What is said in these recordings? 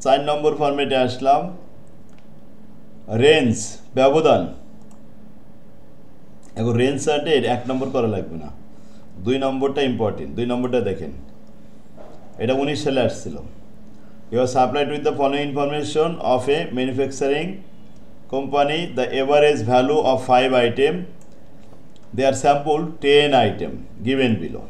4 নম্বর ফরম্যাটে আসলাম, রেঞ্জ ব্যবধান। এখন রেঞ্জ চার্টের 1 নম্বর করা লাগবে না, 2 নম্বরটা ইম্পর্টেন্ট। 2 নম্বরটা দেখেন, এটা 19 সালে আসছিল। You are supplied with the following information of a manufacturing company, the average value of 5 item, they are sample 10 item given below.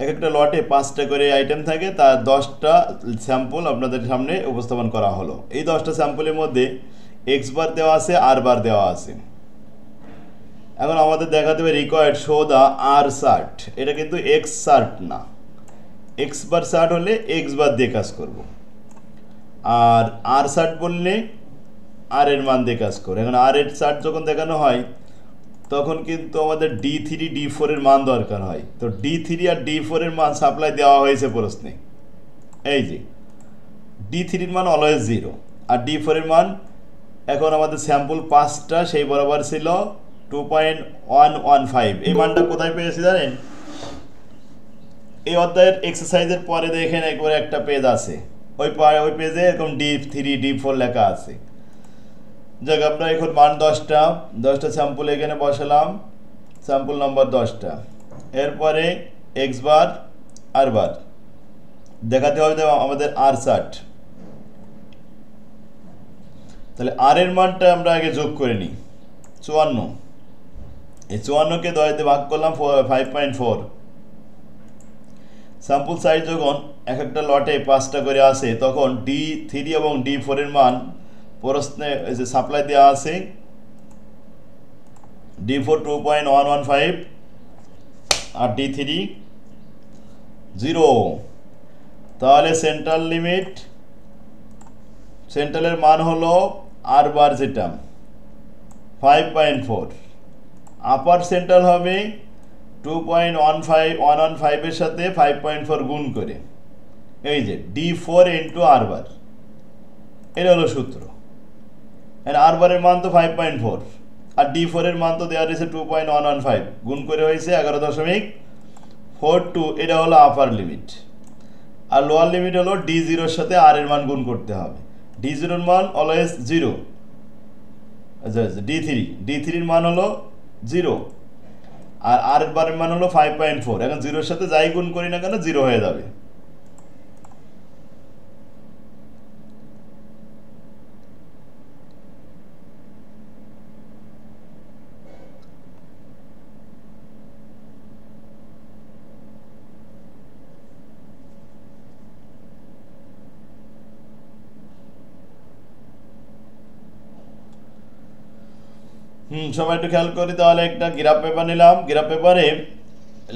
এক একটা লটে 5টা করে আইটেম থাকে, তার 10টা স্যাম্পল আপনাদের সামনে উপস্থাপন করা হলো। এই 10টা স্যাম্পলের মধ্যে এক্স বার দেওয়া আছে, আর বার দেওয়া আছে। এখন আমাদের দেখাতে হবে required show the R chart. এটা কিন্তু এক্স চার্ট না, এক্স বার চার্ট হলে এক্স বার দিয়ে কাজ করব, আর আর চার্ট বললে আর এর মান দিয়ে কাজ করব। এখন আর এর চার্ট যখন দেখানো হয় তখন কিন্তু আমাদের D3 D4 এর মান দরকার হয়। তো D3 আর D4 এর মান সাপ্লাই দেওয়া হয়েছে প্রশ্নে। এই যে D3 এর মান অলওয়েজ 0, আর D4 এর মান, এখন আমাদের স্যাম্পল 5টা, সেই বরাবর ছিল 2.115। এই মানটা কোথায় পেয়েছি জানেন? এই অধ্যায়ের এক্সারসাইজের পরে দেখেন একবার একটা পেজ আছে, ওই পেজে এরকম D3 D4 লেখা আছে। যাক, আমরা এখন মান 10টা স্যাম্পল এখানে বসালাম, স্যাম্পল নম্বর 10টা। এরপরে এক্স বার আর বার দেখাতে হবে আমাদের আর চার্ট। তাহলে আর এর মানটা আমরা আগে যোগ করে নিই, 54। এই 54কে 10 দিয়ে ভাগ করলাম 5.4। স্যাম্পল সাইজ যখন এক একটা লটে 5টা করে আসে, তখন D3 এবং D4 এর মান প্রশ্নে যে সাপ্লাই দেওয়া আছে, D4 2.115 আর D3 0। তাহলে সেন্ট্রালের মান হলো আর বার যেটা 5.4, আপার সেন্ট্রাল হবে 2.115 এর সাথে 5.4 গুণ করে, এই যে D4 ইন্টু আর বার, এটা হলো সূত্র। আর বারের মান তো 5.4 আর D4 এর মান তো দেওয়া রয়েছে 2.115, গুণ করে হয়েছে 11.42। এটা হলো আপার লিমিট, আর লোয়ার লিমিট হলো D0 এর সাথে আর এর মান গুণ করতে হবে। D0 এর মান অলওয়েজ 0, আচ্ছা D3 এর মান হলো 0, আর আর এর বারের মান হলো 5.4। এখন 0 এর সাথে যাই গুণ করি না কেন 0 হয়ে যাবে। সবাই একটু খেয়াল করি। তাহলে একটা গ্রাফ পেপার নিলাম, গ্রাফ পেপারে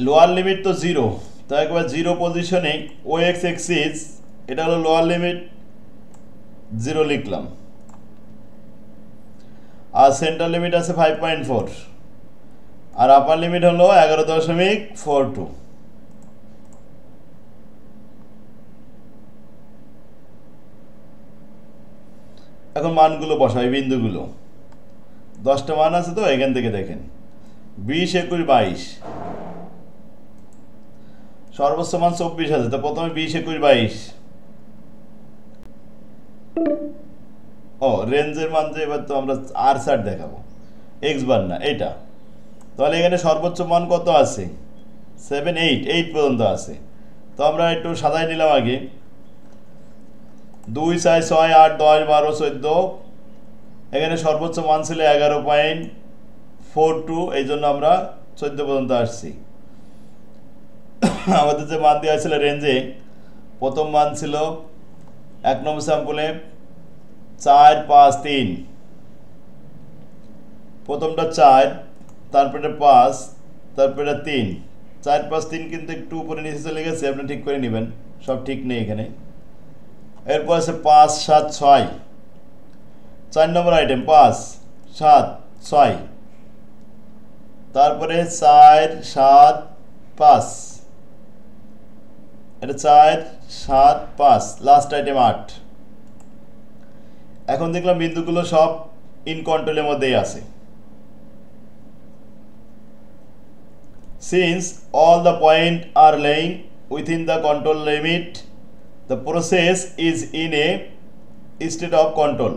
লোয়ার লিমিট তো 0, তো একবার 0 পজিশনে OX এক্সিস, এটা হলো লোয়ার লিমিট 0 লিখলাম, আর সেন্টার লিমিট আছে 5.4, আর আপার লিমিট হলো 11.42। এখন মানগুলো বসাই, বিন্দুগুলো 10টা মান আছে, তো এখান থেকে দেখেন 20, 21, 22, সর্বোচ্চ মান 24 আছে। তো প্রথমে 20, 21, 22। ও রেঞ্জের মান যে, এবার তো আমরা আর চার্ট দেখাবো, এক্স বার না এটা। তাহলে এখানে সর্বোচ্চ মান কত আছে? 7, 8 পর্যন্ত আছে। তো আমরা একটু সাজাই নিলাম আগে, 2, 4, 6, 8, 10, 12, 14। এখানে সর্বোচ্চ মান ছিল 11.42, এই জন্য আমরা 14 পর্যন্ত আসছি। আমাদের যে মান দেওয়া ছিল রেঞ্জে, প্রথম মান ছিল 1 নম্বর স্যাম্পলে 4, 5, 3, প্রথমটা 4, তারপরে 5, তারপরে 3, 4, 5, 3 কিন্তু একটু উপরে নিচে চলে গেছে, আপনি ঠিক করে নেবেন, সব ঠিক নেই এখানে। এরপর আছে 5, 7, 6, 4 নম্বর আইটেম 5, 7, 6, তারপরে 4, 7, 5, এটা 4, 7, 5, লাস্ট আইটেম 8। এখন দেখলাম বিন্দুগুলো সব ইন কন্ট্রোলের মধ্যেই আছে। Since all the points are lying within the control limit, the process is in a state of control.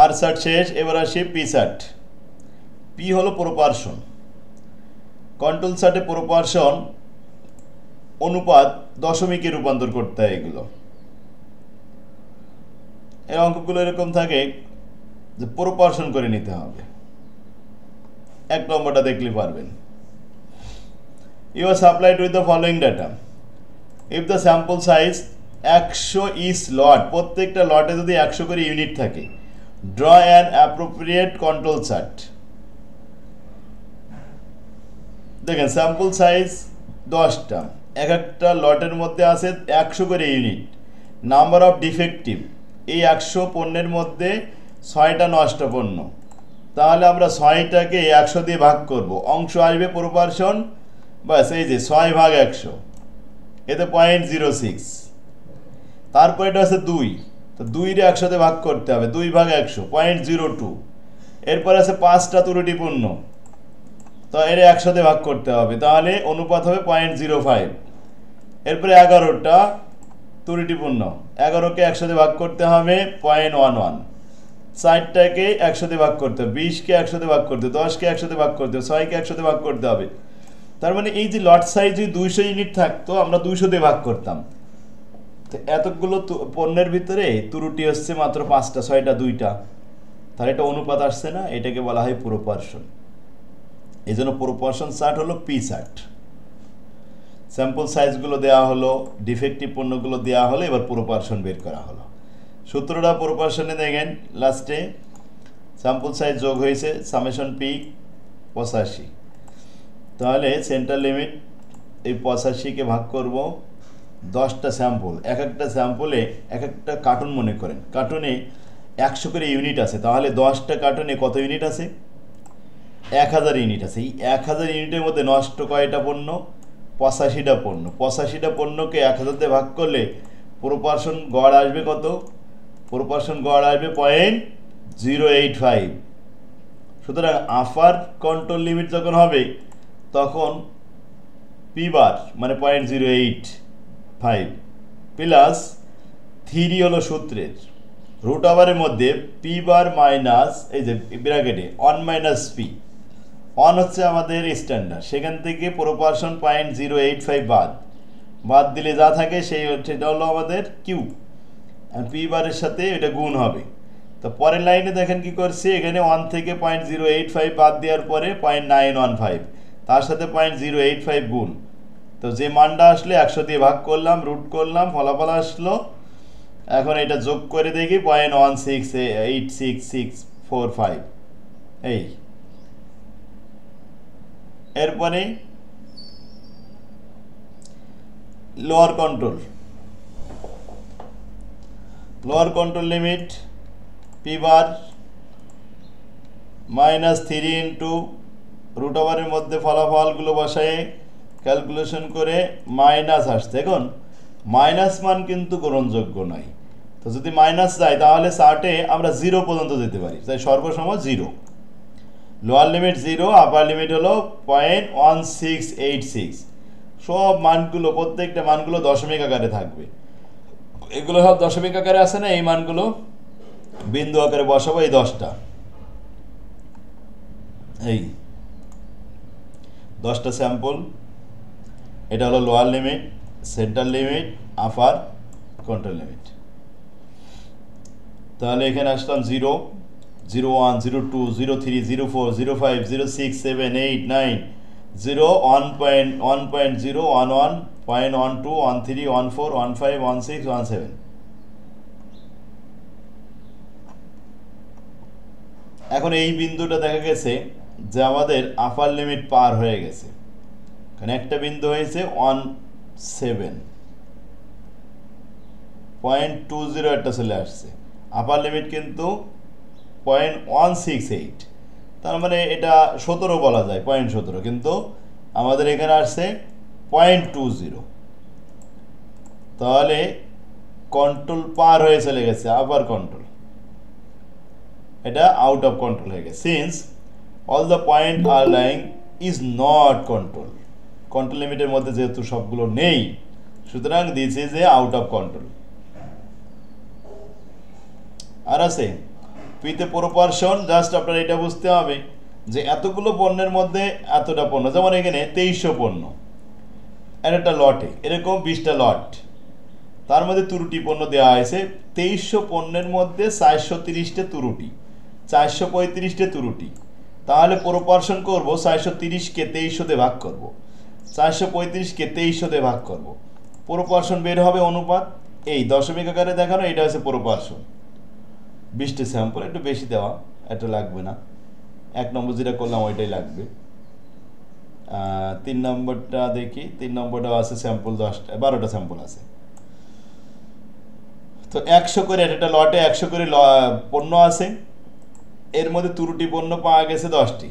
আর সাট শেষ, এবার আসি পি সাট। পি হলো প্রোপারশন, কন্ট্রোল সাটে প্রোপারশন অনুপাত দশমিকে রূপান্তর করতে হয়। এগুলো এই অঙ্কগুলো এরকম থাকে যে প্রোপারশন করে নিতে হবে। এক নম্বরটা দেখলে পারবেন। You are supplied with the following data, if the sample size 100 is lot, প্রত্যেকটা লটে যদি 100 করে ইউনিট থাকে, draw an appropriate control chart. দেখেন স্যাম্পল সাইজ 10টা, এক একটা লটের মধ্যে আছে 100 করে ইউনিট। নাম্বার অফ ডিফেক্টিভ, এই 100 পণ্যের মধ্যে 6টা নষ্ট পণ্য, তাহলে আমরা 6টাকে 100 দিয়ে ভাগ করব, অংশ আসবে প্রোপারশন, বাস এই যে 6 ভাগ 100, এতে 0.06। তারপর এটা আছে 2, তো 2-রে 100 দিয়ে ভাগ করতে হবে, 2 ভাগ 100 0.02। এরপর আছে 5টা ত্রুটিপূর্ণ, তো এর 100 দিয়ে ভাগ করতে হবে, তাহলে অনুপাত হবে 0.05। এরপরে 11টা ত্রুটিপূর্ণ, 11কে 100 দিয়ে ভাগ করতে হবে 0.11। 60টাকে 100 দিয়ে ভাগ করতে হবে, 20কে 100 দিয়ে ভাগ করতে হবে, 10কে 100 দিয়ে ভাগ করতে হবে, 6কে 100 দিয়ে ভাগ করতে হবে। তার মানে এই যে লট সাইজ যদি 200 ইউনিট থাকতো, আমরা 200 দিয়ে ভাগ করতাম। তো এতগুলো পণ্যের ভিতরে ত্রুটি হচ্ছে মাত্র 5টা, 6টা 2টা, তাহলে এটা অনুপাত আসছে না, এটাকে বলা হয় প্রোপারশন। এই জন্য প্রোপারশন চার্ট হলো পি চার্ট। স্যাম্পল সাইজগুলো দেওয়া হলো, ডিফেক্টিভ পণ্যগুলো দেওয়া হলো, এবার প্রোপারশন বের করা হলো। সূত্রটা প্রোপারশনে দেখেন, লাস্টে স্যাম্পল সাইজ যোগ হয়েছে সামেশন পি 85, তাহলে সেন্টার লিমিট এই 85কে ভাগ করব 10টা স্যাম্পল, এক একটা স্যাম্পলে এক একটা কার্টুন মনে করেন, কার্টুনে 100 করে ইউনিট আছে, তাহলে 10টা কার্টুনে কত ইউনিট আছে? 1000 ইউনিট আছে। এই 1000 ইউনিটের মধ্যে নষ্ট কয়টা পণ্য? 85টা পণ্য। 85টা পণ্যকে 1000 দিয়ে ভাগ করলে প্রোপারশন গড় আসবে কত? প্রোপারশন গড় আসবে 0.085। সুতরাং আপার কন্ট্রোল লিমিট যখন হবে তখন পি বার মানে 0.085 প্লাস 3 হলো সূত্রের রুট ওভারের মধ্যে পি বার মাইনাস এই যে ব্র্যাকেটে 1 মাইনাস পি, 1 হচ্ছে আমাদের স্ট্যান্ডার্ড, সেখান থেকে প্রোপারশন 0.085 বাদ দিলে যা থাকে সেটা হলো আমাদের কিউ, পি বারের সাথে এটা গুণ হবে। তো পরের লাইনে দেখেন কি করছে, এখানে 1 থেকে 0.085 বাদ দেওয়ার পরে 0.915, তার সাথে 0.085 গুণ, তো যে মানটা আসলে 100 দিয়ে ভাগ করলাম, রুট করলাম, ফলাফল আসলো। এখন এটা যোগ করে দেখি 0.1686645, এই এরপরে lower control limit P bar -3 into root ওভারের মধ্যে ফলাফলগুলো বসায় ক্যালকুলেশন করে মাইনাস আসছে। এখন মাইনাস মান কিন্তু গ্রহণযোগ্য নয়, তো যদি মাইনাস যায় তাহলে চার্টে আমরা 0 পর্যন্ত যেতে পারি, তাই সর্বসময় 0। লোয়ার লিমিট 0, আপার লিমিট হলো 0.1686। সব মানগুলো প্রত্যেকটা মানগুলো দশমিক আকারে থাকবে, এগুলো সব দশমিক আকারে আছে না, এই মানগুলো বিন্দু আকারে বসাবো। এই 10টা, এই 10টা স্যাম্পল, এটা হলো lower limit, centre limit, upper control limit. তাহলে এখানে আসলাম 0, 01, 02, 03, 04, 05, 06, 7, 8, 9, 0, 1.0, 11, 0.12, 13, 14, 15, 16, 17। এখন এই বিন্দুটা দেখা গেছে যে আমাদের আপার লিমিট পার হয়ে গেছে, কারণ একটা বিন্দু হয়েছে 17.20 একটা চলে আসছে, আপার লিমিট কিন্তু 0.168, তার মানে এটা 17 বলা যায়, 0.17, কিন্তু আমাদের এখানে আসছে 0.20, তাহলে কন্ট্রোল পার হয়ে চলে গেছে, আপার কন্ট্রোল, এটা আউট অফ কন্ট্রোল হয়ে গেছে। Since all the point are lying is not control, control লিমিটের মধ্যে যেহেতু সবগুলো নেই, সুতরাং this is a out of control. আর আছে পিতে প্রপোর্শন, জাস্ট আপনার এটা বুঝতে হবে যে এতগুলো পণ্যের মধ্যে এতটা পণ্য, যেমন এখানে 2300 পণ্য একটা লটে, এরকম 20টা লট, তার মধ্যে ত্রুটি পণ্য দেওয়া হয়েছে 2300 পণ্যের মধ্যে 430টা ত্রুটি, 435টা ত্রুটি। তাহলে প্রপোর্শন করব 430কে 2300 দিয়ে ভাগ করব, 435কে 2300 দিয়ে ভাগ করব, প্রপোর্শন বের হবে অনুপাত। এই দশমিক আকারে দেখানো, এটা হচ্ছে প্রপোর্শন। 20টা স্যাম্পল, একটু বেশি দেওয়া, এটা লাগবে না, 1 নম্বর যেটা করলাম ওইটাই লাগবে। 3 নম্বরটা দেখি, 3 নম্বরটাও আছে স্যাম্পল 10টা, 12টা স্যাম্পল আছে। তো 100 করে একটা লটে 100 করে পণ্য আছে, এর মধ্যে ত্রুটি পণ্য পাওয়া গেছে 10টি।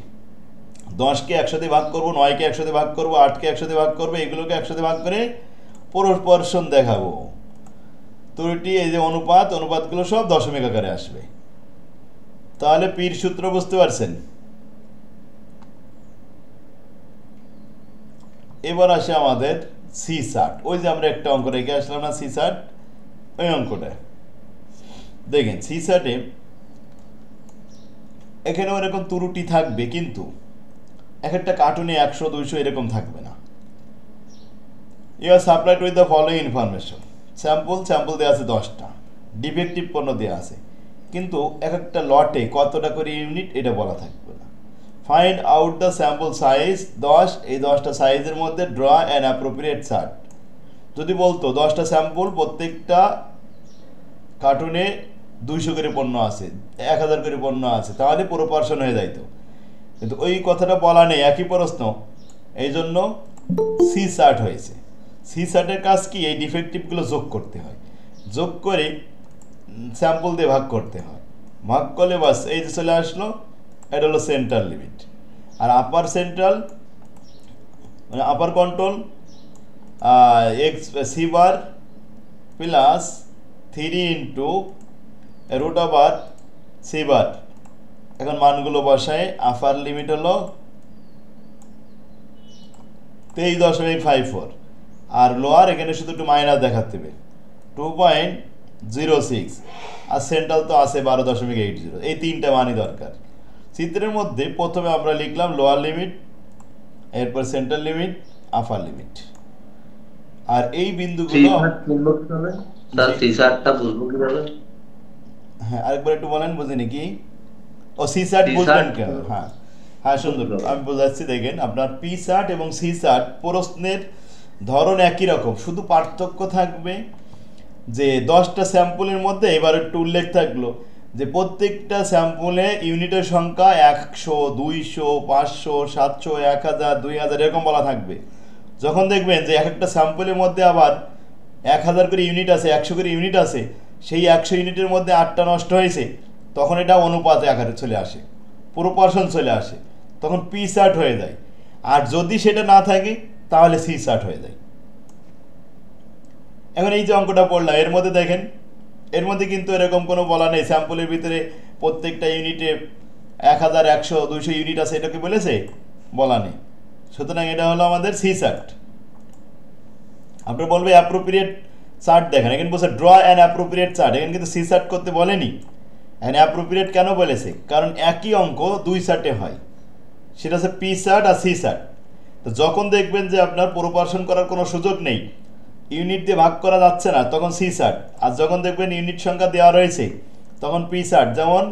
10কে 100 দিয়ে ভাগ করবো, 9কে 100 দিয়ে ভাগ করবো, 8কে 100 দিয়ে ভাগ করবো, এগুলোকে 100 দিয়ে ভাগ করে প্রপোর্শন দেখাবো। ত্রুটি এই যে অনুপাত, অনুপাতগুলো সব দশমিক আকারে আসবে। তাহলে পির সূত্র বুঝতে পারছেন। এবার আসে আমাদের সি সার্ট, ওই যে আমরা একটা অঙ্ক রেখে আসলাম না, সি সার্ট, ওই অঙ্কটা দেখেন। সি সার্টে এখানে এরকম ত্রুটি থাকবে, কিন্তু এক একটা কার্টুনে 100 200 এরকম থাকবে না। You are supplied with the following information, sample দেওয়া আছে 10টা, ডিফেক্টিভ পণ্য দেওয়া আছে, কিন্তু এক একটা লটে কতটা করে ইউনিট এটা বলা থাকবে না। Find out the sample size 10, এই 10টা সাইজের মধ্যে ড্র অ্যান অ্যাপ্রোপ্রিয়েট চার্ট। যদি বলতো 10টা স্যাম্পল, প্রত্যেকটা কার্টুনে 200 করে পণ্য আছে, 1000 করে পণ্য আছে, তাহলে প্রপোর্শন হয়ে যাইতো, কিন্তু ওই কথাটা বলা নেই, একই প্রশ্ন, এই জন্য সি চার্ট হয়েছে। সি চার্টের কাজ কি, এই ডিফেক্টিভগুলো যোগ করতে হয়, যোগ করে স্যাম্পল দিয়ে ভাগ করতে হয়, ভাগ করলে বাস এই যে চলে আসলো, এটা হলো সেন্ট্রাল লিমিট। আর আপার সেন্ট্রাল মানে upper control X C bar plus 3 into root over C bar. এখন মানগুলো বসায়, আপার লিমিট হলো 23.54, আর লোয়ার এখানে শুধু একটু মাইনাস দেখাতে হবে 2.06, আর সেন্ট্রাল তো আছে 12.80। এই 3টা মানই দরকার। চিত্রের মধ্যে প্রথমে আমরা লিখলাম লোয়ার লিমিট, এরপর সেন্ট্রাল লিমিট, আপার লিমিট, আর এই বিন্দুগুলো। হ্যাঁ, আরেকবার একটু বলেন, বুঝিনি কি? ও সি চার্ট বুঝলেন কেন? হ্যাঁ হ্যাঁ, সুন্দর, আমি বোঝাচ্ছি। দেখেন, আপনার পি চার্ট এবং সি চার্ট প্রশ্নের ধরন একই রকম, শুধু পার্থক্য থাকবে যে 10টা স্যাম্পলের মধ্যে এবার একটু উল্লেখ থাকলো যে প্রত্যেকটা স্যাম্পলে ইউনিটের সংখ্যা 100 200 500 700 1000 2000 এরকম বলা থাকবে। যখন দেখবেন যে এক একটা স্যাম্পলের মধ্যে আবার 1000 করে ইউনিট আছে, 100 করে ইউনিট আছে, সেই 100 ইউনিটের মধ্যে 8টা নষ্ট হয়েছে, তখন এটা অনুপাতে আকারে চলে আসে, প্রপোর্শন চলে আসে, তখন পি চার্ট হয়ে যায়। আর যদি সেটা না থাকে তাহলে সি চার্ট হয়ে যায়। এখন এই যে অঙ্কটা পড়লাম, এর মধ্যে দেখেন, এর মধ্যে কিন্তু এরকম কোনো বলা নেই স্যাম্পলের ভিতরে প্রত্যেকটা ইউনিটে 1000 100 200 ইউনিট আছে, এটাকে বলেছে, বলা নেই। সুতরাং এটা হলো আমাদের সি চার্ট। আপনারা বলবে অ্যাপ্রোপ্রিয়েট চার্ট দেখেন, এখানে বলছে ড্র অ্যান অ্যাপ্রোপ্রিয়েট চার্ট, এখানে কিন্তু সি চার্ট করতে বলেনি। এখানে অ্যাপ্রোপ্রিয়েট কেন বলেছে? কারণ একই অঙ্ক 2 চার্টে হয়, সেটা হচ্ছে পি চার্ট আর সি চার্ট। তো যখন দেখবেন যে আপনার প্রপোর্শন করার কোনো সুযোগ নেই, ইউনিট দিয়ে ভাগ করা যাচ্ছে না, তখন সি চার্ট। আর যখন দেখবেন ইউনিট সংখ্যা দেওয়া রয়েছে, তখন পি চার্ট। যেমন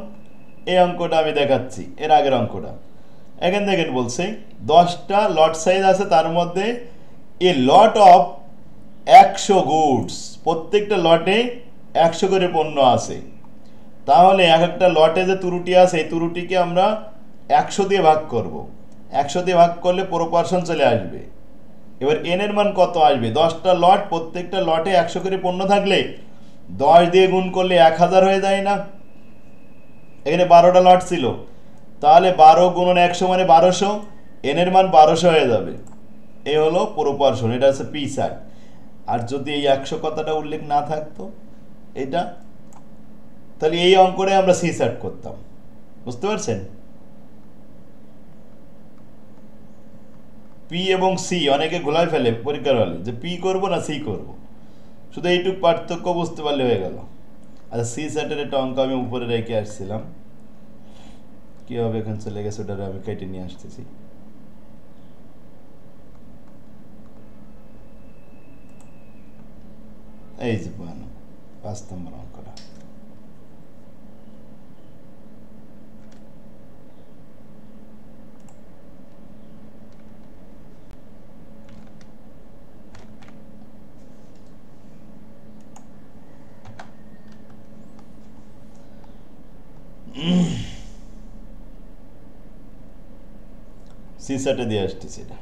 এই অঙ্কটা আমি দেখাচ্ছি, এর আগের অঙ্কটা। এখানে দেখেন বলছে 10টা লট সাইজ আছে, তার মধ্যে এ লট অফ 100 গুডস, প্রত্যেকটা লটে 100 করে পণ্য আছে। তাহলে এক একটা লটে যে ত্রুটি আছে, এই ত্রুটিকে আমরা 100 দিয়ে ভাগ করব। 100 দিয়ে ভাগ করলে প্রপোর্শন চলে আসবে। এবার এন এর মান কত আসবে? 10টা লট, প্রত্যেকটা লটে 100 করে পণ্য থাকলে 10 দিয়ে গুণ করলে 1000 হয়ে যায় না? এখানে 12টা লট ছিল, তাহলে 12 গুণন 100 মানে 1200, এন এর মান 1200 হয়ে যাবে। এই হলো প্রপোর্শন, এটা হচ্ছে পি চার্ট। আর যদি এই 100 কথাটা উল্লেখ না থাকতো এটা, তাহলে এই অঙ্কটাই আমরা সি চার্ট করতাম। বুঝতে পারছেন? পি এবং সি অনেকে ঘোলায় ফেলে পরীক্ষার হলে যে পি করব না সি করব, শুধু এইটুকু পার্থক্য বুঝতে পারলে হয়ে গেল। আচ্ছা সি সেটের একটা অঙ্ক আমি উপরে রেখে আসছিলাম, কীভাবে এখন চলে গেছে ওটা আমি কেটে নিয়ে আসতেছি। এই যে 5 নম্বর অঙ্কটা। সি সেটে দিয়ে আসতেছি এটা।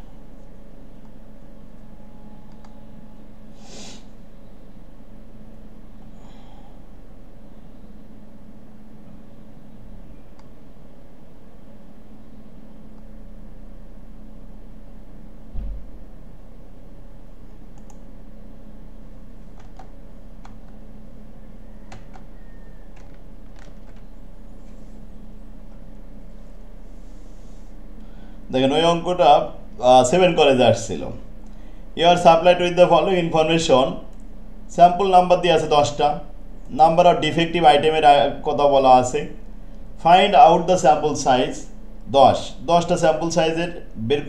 দেখেন ওই অঙ্কটা 7 কলেজে আসছিল। You are supplied with the following information, sample number দিয়ে আছে 10টা, নাম্বার অফ ডিফেক্টিভ আইটেমের কথা বলা আছে, find out the sample size 10টা স্যাম্পল সাইজের বের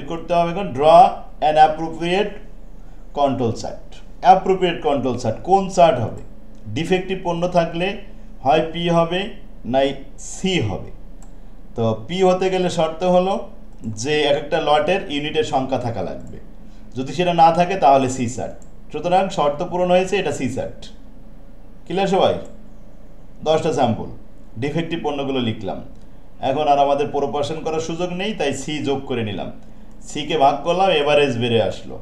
করতে হবে। এখন draw an appropriate control chart. Appropriate control chart কোন চার্ট হবে? ডিফেক্টিভ পণ্য থাকলে হয় পি হবে নাই সি হবে। তো পি হতে গেলে শর্ত হলো যে এক একটা লটের ইউনিটের সংখ্যা থাকা লাগবে, যদি সেটা না থাকে তাহলে সি চার্ট। সুতরাং শর্ত পূরণ হয়েছে, এটা সি চার্ট। ক্লিয়ার সবাই? 10টা স্যাম্পল, ডিফেক্টিভ পণ্যগুলো লিখলাম। এখন আর আমাদের প্রোপোর্শন করার সুযোগ নেই, তাই সি যোগ করে নিলাম, সিকে ভাগ করলাম, এভারেজ বেড়ে আসলো।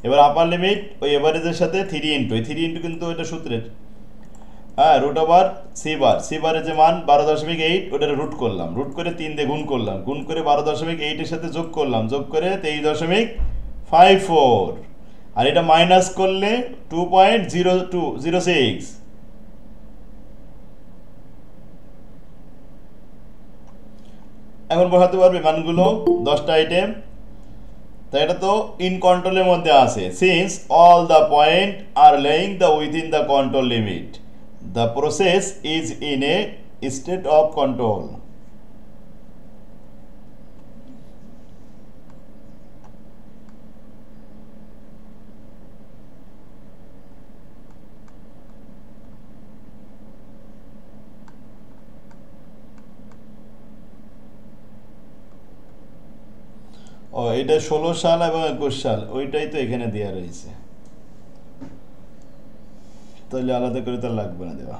এবার আপার লিমিট ওই এভারেজের সাথে 3 ইন্টু, এই 3 ইন্টু কিন্তু এটা সূত্রের, হ্যাঁ, রুট ওভার সি বারের যে মান 12.8 ওটার রুট করলাম, রুট করে 3 দিয়ে গুণ করলাম, গুণ করে 12.8 এর সাথে যোগ করলাম, যোগ করে 23.54, আর এটা মাইনাস করলে 2.0206। এখন বসাতে পারবে মানগুলো 10টা আইটেম, তাই এটা তো ইন কন্ট্রোলের মধ্যে আছে। Since all the point are laying the within the control limit, the process is in a state of control. ও এটা 16 সাল এবং 21 সাল, ওইটাই তো এখানে দেওয়া রয়েছে, তাহলে আলাদা করে তো লাগবে না দেওয়া।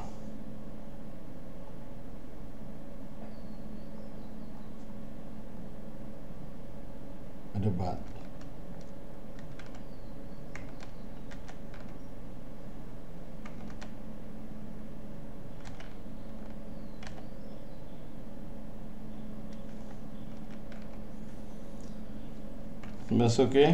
এটা বাদ। That's okay.